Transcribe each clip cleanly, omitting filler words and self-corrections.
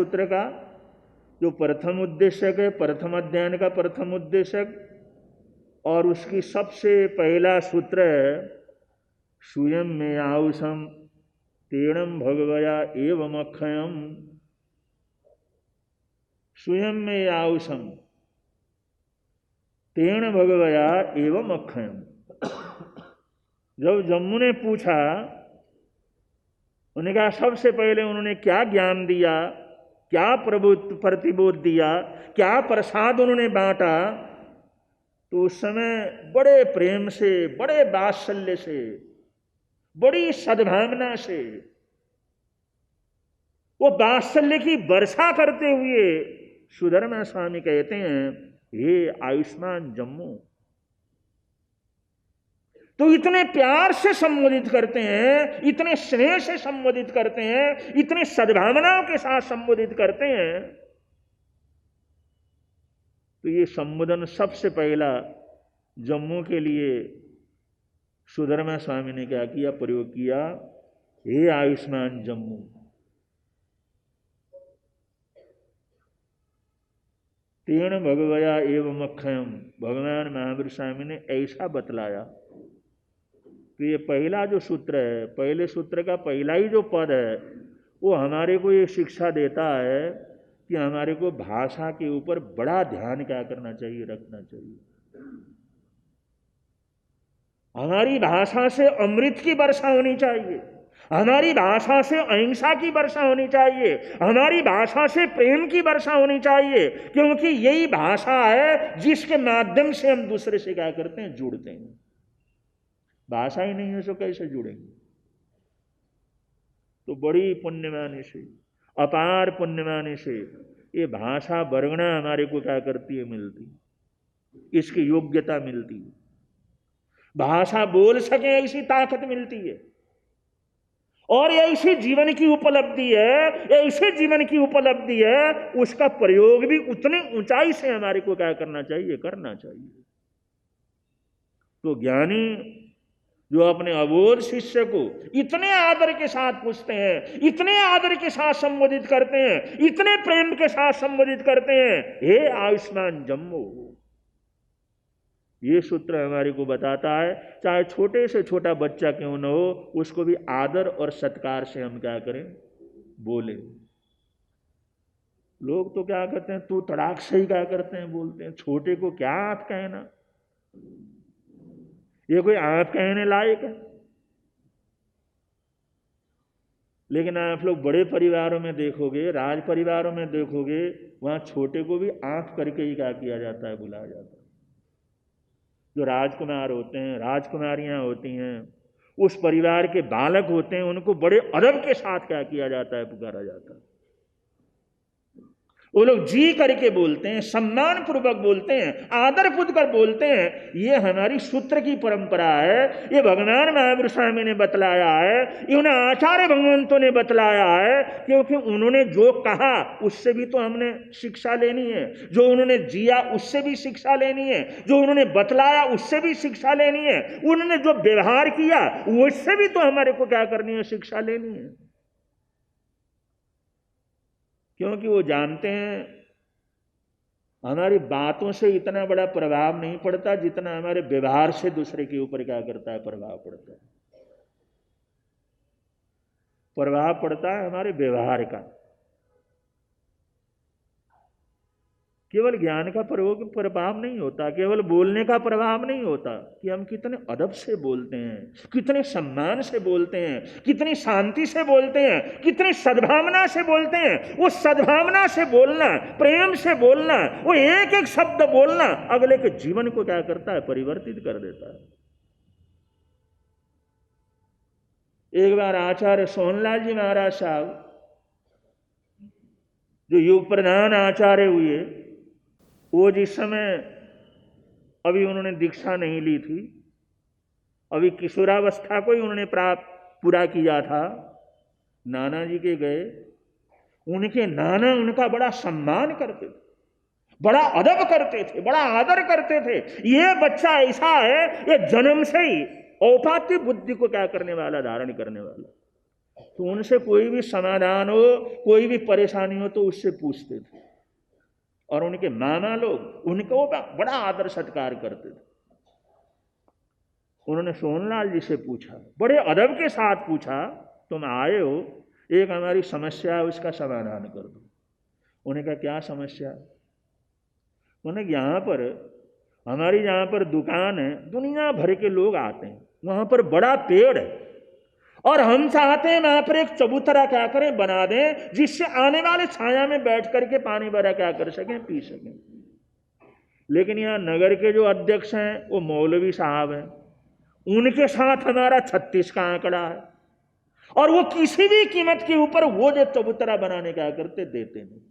सूत्र का जो प्रथम उद्देश्यक है, प्रथम अध्ययन का प्रथम उद्देश्यक, और उसकी सबसे पहला सूत्र है स्वयं में आयुषम तेणम भगवया एवं अक्षयम। स्वयं में आयुषम तेण भगवया एवं अक्षयम। जब जम्मू ने पूछा, उन्होंने कहा सबसे पहले उन्होंने क्या ज्ञान दिया, क्या प्रतिबोध दिया, क्या प्रसाद उन्होंने बांटा, तो उस समय बड़े प्रेम से, बड़े वात्सल्य से, बड़ी सद्भावना से, वो वात्सल्य की वर्षा करते हुए सुधर्मा स्वामी कहते हैं, हे आयुष्मान जम्मू। तो इतने प्यार से संबोधित करते हैं, इतने स्नेह से संबोधित करते हैं, इतने सद्भावनाओं के साथ संबोधित करते हैं। तो ये संबोधन सबसे पहला जम्मू के लिए सुधर्मा स्वामी ने क्या किया, प्रयोग किया, हे आयुष्मान जम्मू। तेण भगवया एवं अक्षयम, भगवान महावीर स्वामी ने ऐसा बतलाया। तो ये पहला जो सूत्र है, पहले सूत्र का पहला ही जो पद है, वो हमारे को ये शिक्षा देता है कि हमारे को भाषा के ऊपर बड़ा ध्यान क्या करना चाहिए, रखना चाहिए। हमारी भाषा से अमृत की वर्षा होनी चाहिए, हमारी भाषा से अहिंसा की वर्षा होनी चाहिए, हमारी भाषा से प्रेम की वर्षा होनी चाहिए, क्योंकि यही भाषा है जिसके माध्यम से हम दूसरे से क्या करते हैं, जुड़ते हैं। भाषा ही नहीं है तो कैसे जुड़ेंगे। तो बड़ी पुण्यमानी से, अपार पुण्यमानी से ये भाषा वर्गना हमारे को क्या करती है, मिलती, इसकी योग्यता मिलती है। भाषा बोल सके ऐसी ताकत मिलती है, और ऐसी जीवन की उपलब्धि है, ऐसे जीवन की उपलब्धि है, उसका प्रयोग भी उतनी ऊंचाई से हमारे को क्या करना चाहिए, करना चाहिए। तो ज्ञानी जो अपने अबोध शिष्य को इतने आदर के साथ पूछते हैं, इतने आदर के साथ संबोधित करते हैं, इतने प्रेम के साथ संबोधित करते हैं, हे आयुष्मान जम्मू। ये सूत्र हमारे को बताता है, चाहे छोटे से छोटा बच्चा क्यों न हो, उसको भी आदर और सत्कार से हम क्या करें, बोले। लोग तो क्या करते हैं, तू तड़ाक से ही क्या करते हैं, बोलते हैं। छोटे को क्या आप कहना, ये कोई आप कहने लायक है। लेकिन आप लोग बड़े परिवारों में देखोगे, राज परिवारों में देखोगे, वहां छोटे को भी आंख करके ही क्या किया जाता है, बुलाया जाता है। जो राजकुमार होते हैं, राजकुमारियां होती हैं, उस परिवार के बालक होते हैं, उनको बड़े अदब के साथ क्या किया जाता है, पुकारा जाता है। वो लोग जी करके बोलते हैं, सम्मान पूर्वक बोलते हैं, आदर पूर्वक कर बोलते हैं। ये हमारी सूत्र की परंपरा है, ये भगवान महावीर स्वामी ने बतलाया है, ये उन्हें आचार्य भगवंतों ने बतलाया है, क्योंकि उन्होंने जो कहा उससे भी तो हमने शिक्षा लेनी है, जो उन्होंने जिया उससे भी शिक्षा लेनी है, जो उन्होंने बतलाया उससे भी शिक्षा लेनी है, उन्होंने जो व्यवहार किया उससे भी तो हमारे को क्या करनी है, शिक्षा लेनी है। क्योंकि वो जानते हैं हमारी बातों से इतना बड़ा प्रभाव नहीं पड़ता जितना हमारे व्यवहार से दूसरे के ऊपर क्या करता है, प्रभाव पड़ता है। प्रभाव पड़ता है हमारे व्यवहार का। केवल ज्ञान का प्रभाव नहीं होता, केवल बोलने का प्रभाव नहीं होता कि हम कितने अदब से बोलते हैं, कितने सम्मान से बोलते हैं, कितनी शांति से बोलते हैं, कितनी सद्भावना से बोलते हैं। वो सद्भावना से बोलना, प्रेम से बोलना, वो एक एक शब्द बोलना अगले के जीवन को क्या करता है, परिवर्तित कर देता है। एक बार आचार्य सोहनलाल जी महाराज साहब, जो युग प्रधान आचार्य हुए, वो जिस समय अभी उन्होंने दीक्षा नहीं ली थी, अभी किशोरावस्था को ही उन्होंने पूरा किया था, नाना जी के गए। उनके नाना उनका बड़ा सम्मान करते थे, बड़ा अदब करते थे, बड़ा आदर करते थे। ये बच्चा ऐसा है, ये जन्म से ही औपात्य बुद्धि को क्या करने वाला, धारण करने वाला। तो उनसे कोई भी समाधान हो, कोई भी परेशानी हो तो उससे पूछते थे। और उनके मामा लोग उनको बड़ा आदर सत्कार करते थे। उन्होंने सोनलाल जी से पूछा, बड़े अदब के साथ पूछा, तुम आए हो, एक हमारी समस्या है, उसका समाधान कर दो। उन्होंने कहा क्या समस्या? उन्होंने यहाँ पर हमारी यहाँ पर दुकान है, दुनिया भर के लोग आते हैं, वहाँ पर बड़ा पेड़ है और हम चाहते हैं वहाँ पर एक चबूतरा क्या करें बना दें, जिससे आने वाले छाया में बैठ करके पानी भरा क्या कर सकें, पी सकें। लेकिन यहाँ नगर के जो अध्यक्ष हैं वो मौलवी साहब हैं, उनके साथ हमारा 36 का आंकड़ा है और वो किसी भी कीमत के ऊपर वो जो चबूतरा बनाने क्या करते देते नहीं।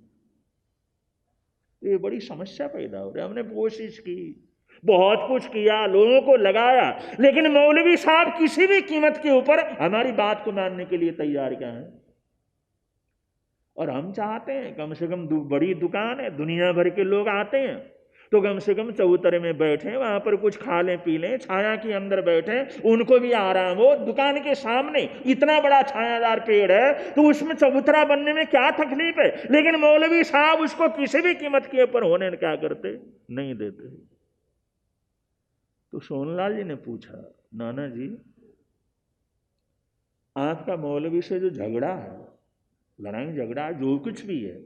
ये बड़ी समस्या पैदा हो रही है। हमने कोशिश की, बहुत कुछ किया, लोगों को लगाया, लेकिन मौलवी साहब किसी भी कीमत के ऊपर हमारी बात को मानने के लिए तैयार क्या है। और हम चाहते हैं कम से कम बड़ी दुकान है, दुनिया भर के लोग आते हैं, तो कम से कम चबूतरे में बैठे, वहां पर कुछ खा लें पी लें, छाया के अंदर बैठे, उनको भी आराम हो। दुकान के सामने इतना बड़ा छायादार पेड़ है तो उसमें चबूतरा बनने में क्या तकलीफ है। लेकिन मौलवी साहब उसको किसी भी कीमत के ऊपर होने क्या करते नहीं देते। तो सोनलाल जी ने पूछा, नाना जी आपका मौलवी से जो झगड़ा है, लड़ाई झगड़ा जो कुछ भी है,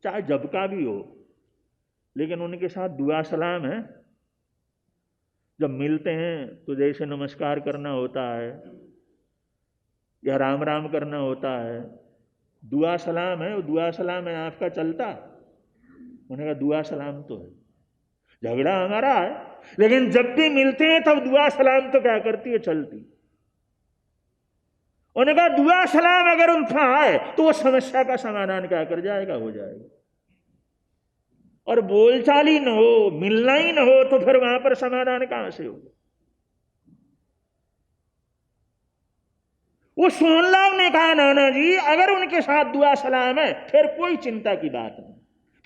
चाहे जब का भी हो, लेकिन उनके साथ दुआ सलाम है। जब मिलते हैं तो जैसे नमस्कार करना होता है या राम राम करना होता है, दुआ सलाम है, वो दुआ सलाम है आपका चलता? उन्होंने कहा दुआ सलाम तो है, झगड़ा हमारा है, लेकिन जब भी मिलते हैं तब दुआ सलाम तो क्या करती है, चलती। उन्होंने कहा दुआ सलाम अगर उनका है तो वो समस्या का समाधान क्या कर जाएगा, हो जाएगा। और बोलचाल ही न हो, मिलना ही न हो, तो फिर वहां पर समाधान कहां से होगा। वो सोनलाल ने कहा, नाना जी अगर उनके साथ दुआ सलाम है फिर कोई चिंता की बात नहीं,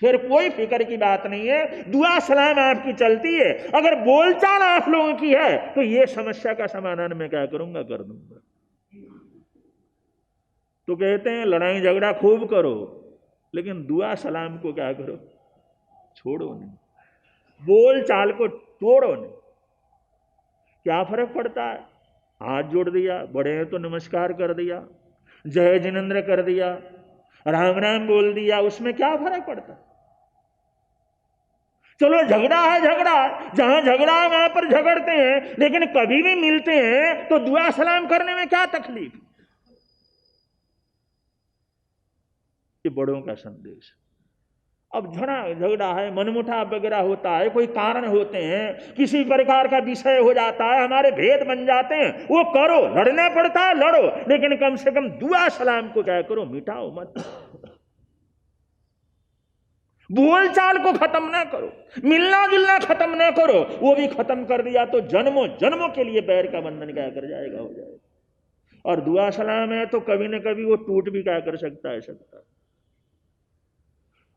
फिर कोई फिक्र की बात नहीं है, दुआ सलाम आपकी चलती है। अगर बोलचाल आप लोगों की है तो ये समस्या का समाधान मैं क्या करूंगा, कर दूंगा। तो कहते हैं लड़ाई झगड़ा खूब करो, लेकिन दुआ सलाम को क्या करो, छोड़ो नहीं, बोल चाल को तोड़ो नहीं। क्या फर्क पड़ता है, हाथ जोड़ दिया, बड़े हैं तो नमस्कार कर दिया, जय जिनेंद्र कर दिया, राम राम बोल दिया, उसमें क्या फर्क पड़ता। चलो झगड़ा है, झगड़ा जहां झगड़ा है वहां पर झगड़ते हैं, लेकिन कभी भी मिलते हैं तो दुआ सलाम करने में क्या तकलीफ। ये बड़ों का संदेश। अब झगड़ा है, मनमुटाव वगैरह होता है, कोई कारण होते हैं, किसी प्रकार का विषय हो जाता है, हमारे भेद बन जाते हैं, वो करो, लड़ना पड़ता है लड़ो, लेकिन कम से कम दुआ सलाम को क्या करो, मिटाओ मत। बोलचाल को खत्म ना करो, मिलना जुलना खत्म ना करो, वो भी खत्म कर दिया तो जन्मों जन्मों के लिए बैर का बंधन क्या कर जाएगा, हो जाएगा। और दुआ सलाम है तो कभी ना कभी वो टूट भी क्या कर सकता है, सकता।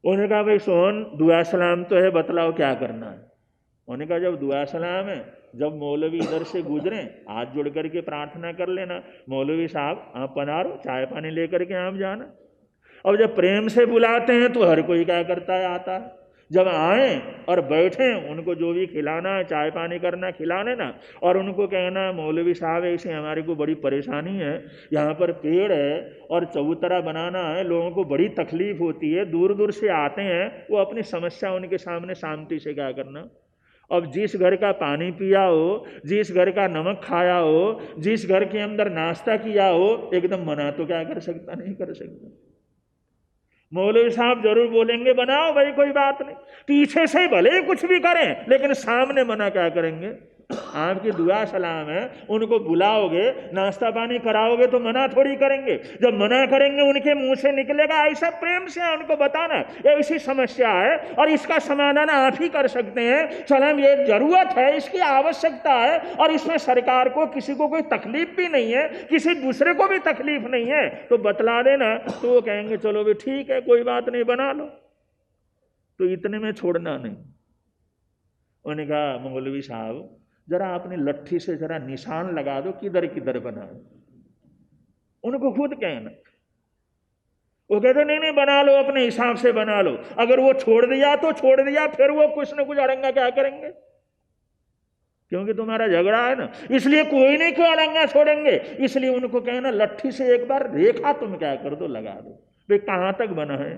उन्होंने कहा भाई सोहन दुआ सलाम तो है, बतलाओ क्या करना है। उन्होंने कहा जब दुआ सलाम है, जब मौलवी इधर से गुजरे हाथ जोड़ करके प्रार्थना कर लेना, मौलवी साहब आप पधारो, चाय पानी लेकर के आप जाना। और जब प्रेम से बुलाते हैं तो हर कोई क्या करता है, आता है। जब आए और बैठे, उनको जो भी खिलाना है, चाय पानी करना, खिला लेना, और उनको कहना मौलवी साहब ऐसे हमारे को बड़ी परेशानी है, यहाँ पर पेड़ है और चबूतरा बनाना है, लोगों को बड़ी तकलीफ होती है, दूर दूर से आते हैं, वो अपनी समस्या उनके सामने शांति से क्या करना। अब जिस घर का पानी पिया हो, जिस घर का नमक खाया हो, जिस घर के अंदर नाश्ता किया हो, एकदम मना तो क्या कर सकता, नहीं कर सकता। मौलवी साहब जरूर बोलेंगे बनाओ भाई, कोई बात नहीं, पीछे से भले कुछ भी करें, लेकिन सामने मना क्या करेंगे। आपकी दुआ सलाम है, उनको बुलाओगे, नाश्ता पानी कराओगे तो मना थोड़ी करेंगे। जब मना करेंगे उनके मुंह से निकलेगा ऐसा प्रेम से उनको बताना ऐसी समस्या है और इसका समाधान आप ही कर सकते हैं, सलाम ये जरूरत है, इसकी आवश्यकता है, और इसमें सरकार को किसी को कोई तकलीफ भी नहीं है, किसी दूसरे को भी तकलीफ नहीं है, तो बतला देना। तो वो कहेंगे चलो भी ठीक है, कोई बात नहीं, बना लो। तो इतने में छोड़ना नहीं। उन्होंने कहा मौलवी साहब जरा अपनी लट्ठी से जरा निशान लगा दो, किधर किधर बना। उनको खुद कहना वो कहते नहीं नहीं बना लो, अपने हिसाब से बना लो। अगर वो छोड़ दिया तो छोड़ दिया, फिर वो कुछ न कुछ अड़ंगा क्या करेंगे, क्योंकि तुम्हारा झगड़ा है ना, इसलिए कोई नहीं क्यों अड़ंगा छोड़ेंगे। इसलिए उनको कहना लट्ठी से एक बार रेखा तुम क्या कर दो, लगा दो। भाई कहां तक बना है,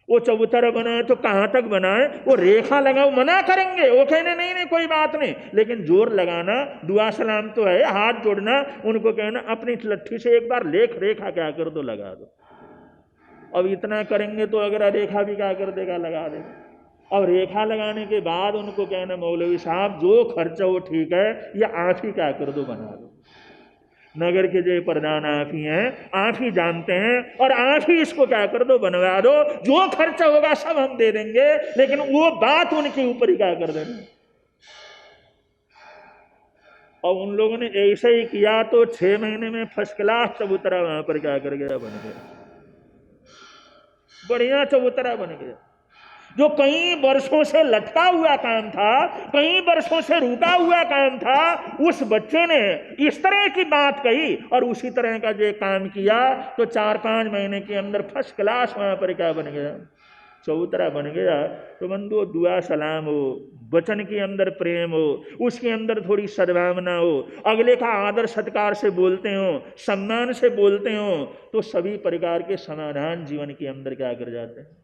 वो चबूतरा बना है तो कहां तक बना है, वो रेखा लगाओ, मना करेंगे। वो कहने नहीं नहीं कोई बात नहीं, लेकिन जोर लगाना, दुआ सलाम तो है, हाथ जोड़ना, उनको कहना अपनी लट्ठी से एक बार रेखा क्या कर दो, लगा दो। अब इतना करेंगे तो अगर रेखा भी क्या कर देगा, लगा देगा। और रेखा लगाने के बाद उनको कहना मौलवी साहब जो खर्चा हो ठीक है, ये आप ही क्या कर दो, बना दो। नगर के जो प्रधान आप ही हैं, आप ही जानते हैं, और आप ही इसको क्या कर दो, बनवा दो। जो खर्चा होगा सब हम दे देंगे, लेकिन वो बात उनके ऊपर ही क्या कर देना। और उन लोगों ने ऐसे ही किया तो 6 महीने में फर्स्ट क्लास चबूतरा वहां पर क्या कर गया, बन गया, बढ़िया चबूतरा बन गया। जो कई वर्षों से लटका हुआ काम था, कई वर्षों से रुका हुआ काम था, उस बच्चे ने इस तरह की बात कही और उसी तरह का जो काम किया, तो 4-5 महीने के अंदर फर्स्ट क्लास वहां पर क्या बन गया, चबूतरा बन गया। तो बंधु दुआ सलाम हो, वचन के अंदर प्रेम हो, उसके अंदर थोड़ी सद्भावना हो, अगले का आदर सत्कार से बोलते हो, सम्मान से बोलते हो, तो सभी प्रकार के समाधान जीवन के अंदर क्या कर जाते हैं।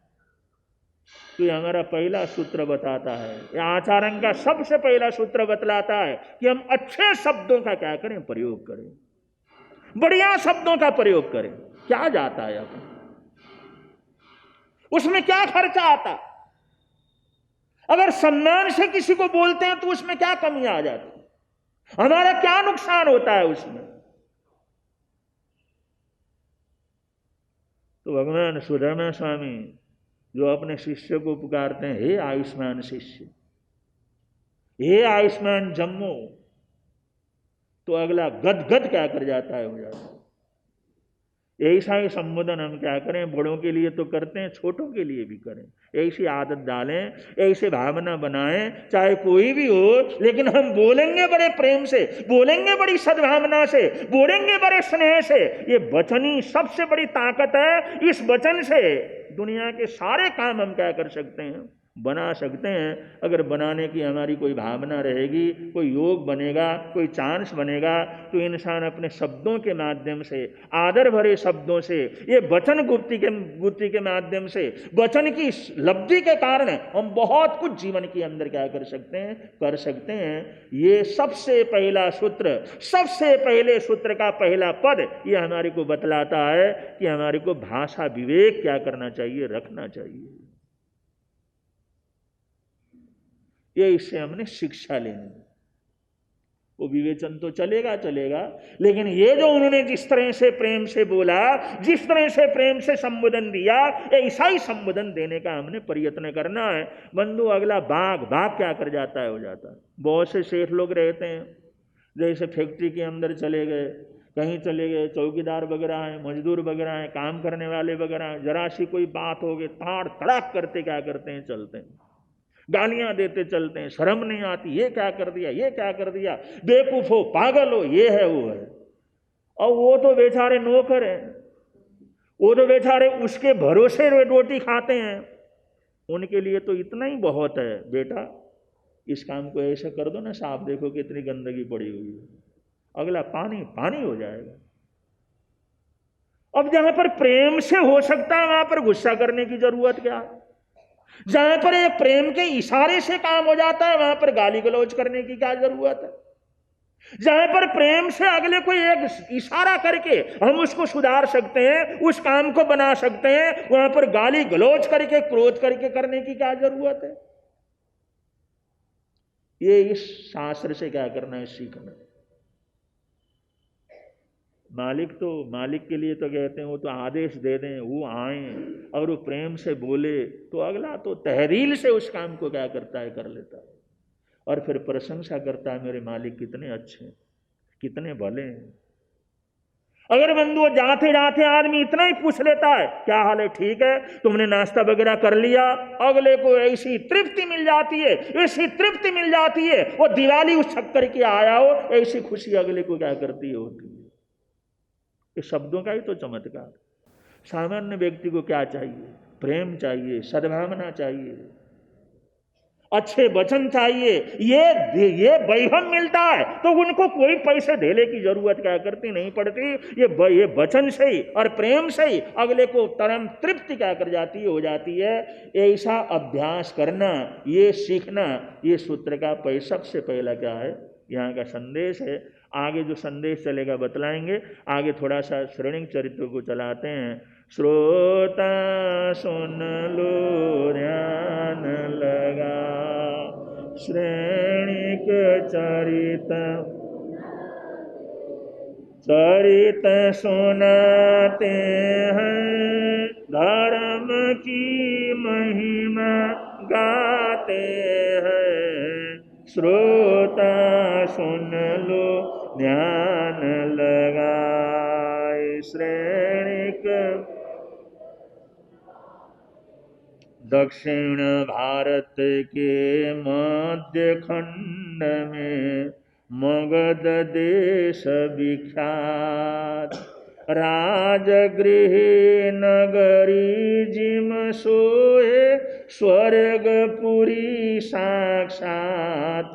तो ये हमारा पहला सूत्र बताता है, यह आचरण का सबसे पहला सूत्र बतलाता है कि हम अच्छे शब्दों का क्या करें, प्रयोग करें, बढ़िया शब्दों का प्रयोग करें। क्या जाता है अपन, उसमें क्या खर्चा आता, अगर सम्मान से किसी को बोलते हैं तो उसमें क्या कमी आ जाती, हमारा क्या नुकसान होता है उसमें। तो भगवान सुदामा स्वामी जो अपने शिष्य को पुकारते हैं, हे आयुष्मान शिष्य, हे आयुष्मान जम्मो, तो अगला गदगद क्या कर जाता है, हो जाता है। ऐसा ही संबोधन हम क्या करें, बड़ों के लिए तो करते हैं, छोटों के लिए भी करें। ऐसी आदत डालें, ऐसे भावना बनाएं, चाहे कोई भी हो, लेकिन हम बोलेंगे बड़े प्रेम से, बोलेंगे बड़ी सद्भावना से, बोलेंगे बड़े स्नेह से। ये वचन ही सबसे बड़ी ताकत है। इस वचन से दुनिया के सारे काम हम क्या कर सकते हैं, बना सकते हैं। अगर बनाने की हमारी कोई भावना रहेगी, कोई योग बनेगा, कोई चांस बनेगा, तो इंसान अपने शब्दों के माध्यम से, आदर भरे शब्दों से, ये वचन गुप्ति के माध्यम से, वचन की लब्धि के कारण हम बहुत कुछ जीवन के अंदर क्या कर सकते हैं। ये सबसे पहला सूत्र, सबसे पहले सूत्र का पहला पद ये हमारे को बतलाता है कि हमारे को भाषा विवेक क्या करना चाहिए, रखना चाहिए। ये इससे हमने शिक्षा लेनी। वो विवेचन तो चलेगा, लेकिन ये जो उन्होंने जिस तरह से प्रेम से बोला, जिस तरह से प्रेम से संबोधन दिया, ऐसा ही संबोधन देने का हमने प्रयत्न करना है। बंधु अगला बाघ क्या कर जाता है, हो जाता है। बहुत से सेठ लोग रहते हैं, जैसे फैक्ट्री के अंदर चले गए, कहीं चले गए, चौकीदार वगैरह हैं, मजदूर वगैरह हैं, काम करने वाले वगैरह हैं, जरा सी कोई बात हो गई, ताड़ तड़ाक करते क्या करते हैं, चलते हैं, गालियां देते चलते हैं, शर्म नहीं आती, ये क्या कर दिया, ये क्या कर दिया, बेवकूफ हो, पागल हो, ये है वो है। और वो तो बेचारे नौकर हैं, वो तो बेचारे उसके भरोसे रोटी खाते हैं। उनके लिए तो इतना ही बहुत है, बेटा इस काम को ऐसे कर दो ना साहब, देखो कितनी गंदगी पड़ी हुई है, अगला पानी पानी हो जाएगा। अब जहां पर प्रेम से हो सकता है वहां पर गुस्सा करने की जरूरत क्या है। जहां पर ये प्रेम के इशारे से काम हो जाता है वहां पर गाली गलौज करने की क्या जरूरत है। जहां पर प्रेम से अगले को एक इशारा करके हम उसको सुधार सकते हैं, उस काम को बना सकते हैं, वहां पर गाली गलौज करके, क्रोध करके करने की क्या जरूरत है। ये इस शास्त्र से क्या करना है, सीखना। मालिक के लिए तो कहते हैं वो तो आदेश दे दें, वो आए और वो प्रेम से बोले, तो अगला तो तहरील से उस काम को क्या करता है, कर लेता है, और फिर प्रशंसा करता है, मेरे मालिक कितने अच्छे, कितने भले हैं। अगर बंधु जाते जाते आदमी इतना ही पूछ लेता है, क्या हाल है, ठीक है, तुमने नाश्ता वगैरह कर लिया, अगले को ऐसी तृप्ति मिल जाती है, ऐसी तृप्ति मिल जाती है, वो दिवाली उस चक्कर के आया हो, ऐसी खुशी अगले को क्या करती है, होती है। ये शब्दों का ही तो चमत्कार। सामान्य व्यक्ति को क्या चाहिए? प्रेम चाहिए, सद्भावना चाहिए, अच्छे वचन चाहिए। ये वैभव मिलता है तो उनको कोई पैसे देने की जरूरत क्या करती नहीं पड़ती। ये वचन से ही और प्रेम से ही अगले को तरम तृप्ति क्या कर जाती हो जाती है। ऐसा अभ्यास करना, ये सीखना, ये सूत्र का सबसे पहला क्या है, यहाँ का संदेश है। आगे जो संदेश चलेगा बतलाएंगे। आगे थोड़ा सा श्रेणी चरित्र को चलाते हैं। श्रोता सुन लो ध्यान लगा, श्रेणिक चरित सुनाते हैं, धर्म की महिमा गाते हैं। श्रोता सुन लो ध्यान लगाए, श्रेणिक। दक्षिण भारत के मध्य खंड में मगध देश विख्यात, राजगृह नगरी जिम सोए, स्वर्गपुरी साक्षात।